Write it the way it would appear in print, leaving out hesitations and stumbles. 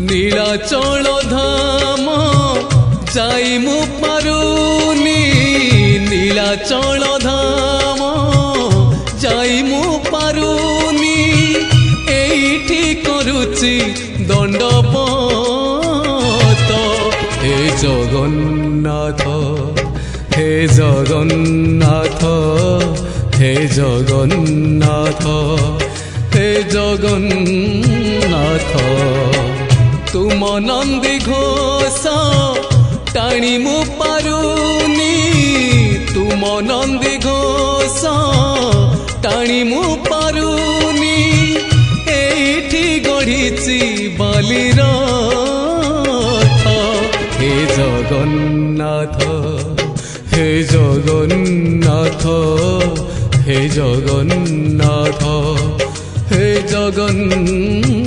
নীলাচল ধাম যাই মু পারুনি নীলাচল ধাম যাই মু পারুনি এইটি করুচি দণ্ডপত হে জগন্নাথ হে জগন্নাথ হে জগন্নাথ হে জগন্নাথ তুম নন্দী ঘোষ টাণি মু পারুনি তুম নন্দী ঘোষ টাণি মু পারুনি এইটি গড়িছি বালির হে জগন্নাথ হে জগন্নাথ হে জগন্নাথ হে জগন্নাথ।